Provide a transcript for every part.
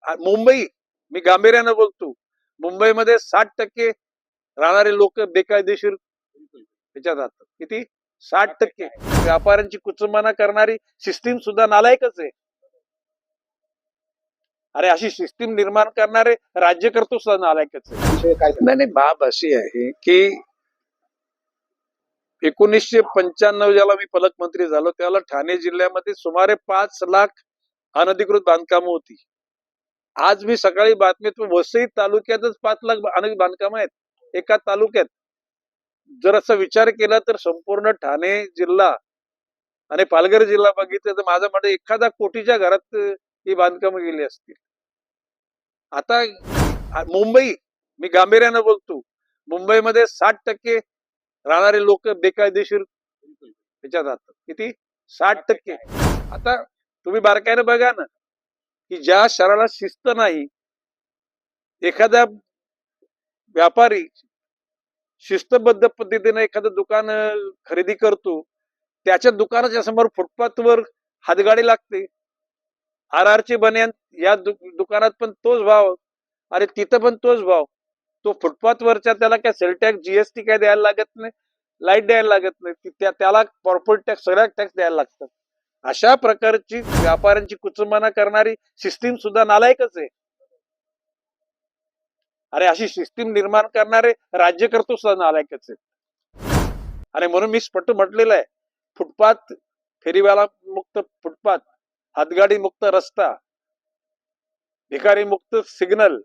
मुंबई, मी गांभीर्यानं बोलतो, मुंबईमध्ये 60% राहणारे लोक बेकायदेशीर ह्याच्यात राहतात. किती? 60%. व्यापाऱ्यांची कुचंबना करणारी सिस्टीम सुद्धा नालायकच आहे. अरे अशी सिस्टीम निर्माण करणारे राज्यकर्ते सुद्धा नालायकच आहे. नाही नाही, बाब अशी आहे की 1995 ज्याला मी पालकमंत्री झालो त्याला ठाणे जिल्ह्यामध्ये सुमारे 5 लाख अनधिकृत बांधकामं होती. आज मी सकाळी बातमीत वसई तालुक्यातच 5 लाख अनधिकृत बांधकामं आहेत एका तालुक्यात. जर असा विचार केला तर संपूर्ण ठाणे जिल्हा आणि पालघर जिल्हा बघितलं तर माझं म्हणणं एखादा कोटीच्या घरात ही बांधकामं गेली असतील. आता मुंबई, मी गांभीर्यानं बोलतो, मुंबईमध्ये 60% राहणारे लोक बेकायदेशीर ह्याच्यात राहतात. किती? 60%. आता तुम्ही बारकाईने बघा ना की ज्या शहराला शिस्त नाही, एखादा व्यापारी शिस्तबद्ध पद्धतीने एखादं दुकान खरेदी करतो, त्याच्या दुकानाच्या समोर फुटपाथवर हातगाडी लागते. RRची बनियान या दुकानात पण तोच भाव आणि तिथं पण तोच भाव. तो फुटपाथवरच्या त्याला काय सेल टॅक्स GST काय द्यायला लागत नाही, लाईट द्यायला लागत नाही, त्याला कॉर्पोरेट टॅक्स सगळ्या टॅक्स द्यायला लागतात. अशा प्रकारची व्यापाऱ्यांची कुचंबना करणारी सिस्टीम सुद्धा नालायकच आहे. अरे अशी सिस्टीम निर्माण करणारे राज्यकर्ते सुद्धा नालायकच आहे. आणि म्हणून मी स्पष्ट म्हटलेलं आहे, फुटपाथ, फेरीवाला मुक्त फुटपाथ, हातगाडी मुक्त रस्ता, भिकारी मुक्त सिग्नल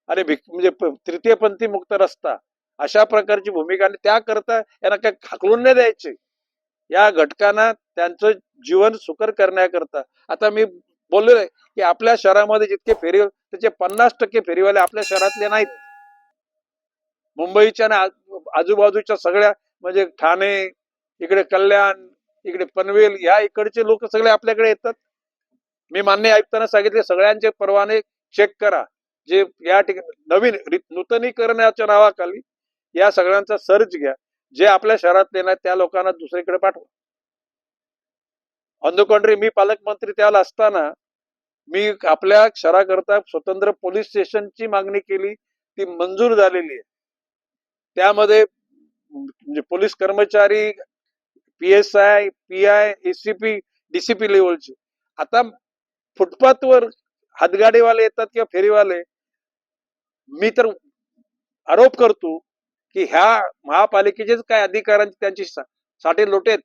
आणि म्हणजे तृतीयपंथी मुक्त रस्ता, अशा प्रकारची भूमिका. आणि त्याकरता यांना काय हाकलून नाही द्यायचे. या घटकांना त्यांचं जीवन सुकर करण्याकरता. आता मी बोललेलो आहे की आपल्या शहरामध्ये जितके फेरी त्याचे 50% फेरीवाले आपल्या शहरातले नाहीत. मुंबईच्या आणि आजूबाजूच्या सगळ्या म्हणजे ठाणे, इकडे कल्याण, इकडे पनवेल, या इकडचे लोक सगळे आपल्याकडे येतात. मी मान्य आयुक्तांना सांगितले सगळ्यांचे परवाने चेक करा, जे या ठिकाणी नवीन नूतनीकरणाच्या नावाखाली या सगळ्यांचा सर्च घ्या. जे आपल्या शहरातले नाही त्या लोकांना दुसरीकडे पाठवा. ऑन द कॉन्ट्री, मी पालकमंत्री त्याला असताना मी आपल्या शहराकरता स्वतंत्र पोलीस स्टेशनची मागणी केली, ती मंजूर झालेली आहे. त्यामध्ये म्हणजे पोलीस कर्मचारी, PSI, PI, ACP, DCP लेवलचे. आता फुटपाथवर हातगाडीवाले येतात किंवा फेरीवाले, मी तर आरोप करतो की ह्या महापालिकेचेच काय अधिकाऱ्यांची त्यांची साठे लोटेत.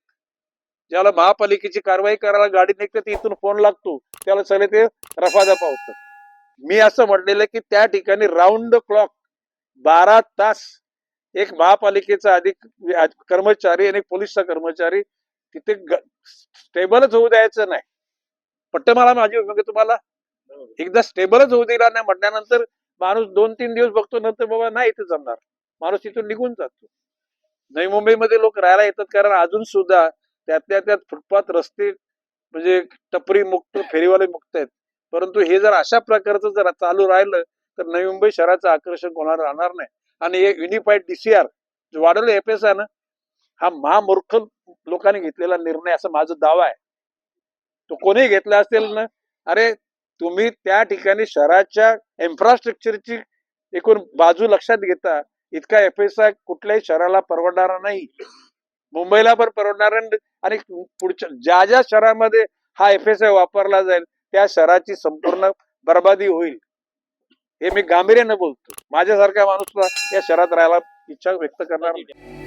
ज्याला महापालिकेची कारवाई करायला गाडी निघते ती इथून फोन लागतो, त्याला सगळे ते रफादफा होतात. मी असं म्हटलेलं की त्या ठिकाणी राऊंड द क्लॉक 12 तास एक महापालिकेचा कर्मचारी आणि पोलीसचा कर्मचारी तिथे स्टेबलच होऊ द्यायचं नाही. पट्ट मला माझी म्हणजे तुम्हाला एकदा स्टेबलच होऊ दिला नाही म्हटल्यानंतर माणूस 2-3 दिवस बघतो, नंतर बाबा नाही इथे जमणार, माणूस तिथून निघून जातो. नवी मुंबईमध्ये लोक राहायला येतात कारण अजून सुद्धा त्यातल्या त्यात फुटपाथ, रस्ते म्हणजे टपरी मुक्त, फेरीवाले मुक्त आहेत. परंतु हे जर अशा प्रकारचं जर चालू राहिलं तर नवी मुंबई शहराचं आकर्षण कोणाला राहणार नाही. आणि हे युनिफाईड DCR जो वाढवलं FSI ना, हा महामूर्ख लोकांनी घेतलेला निर्णय असं माझा दावा आहे. तो कोणी घेतला असेल ना, अरे तुम्ही त्या ठिकाणी शहराच्या इन्फ्रास्ट्रक्चरची एकूण बाजू लक्षात घेता इतका FSI कुठल्याही शहराला परवडणारा नाही, मुंबईला पण परवडणार नाही. आणि पुढच्या ज्या ज्या शहरामध्ये हा FSI वापरला जाईल त्या शहराची संपूर्ण बर्बादी होईल. हे मी गांभीर्यानं बोलतो. माझ्यासारखा माणूस या शहरात राहायला इच्छा व्यक्त करणार नाही.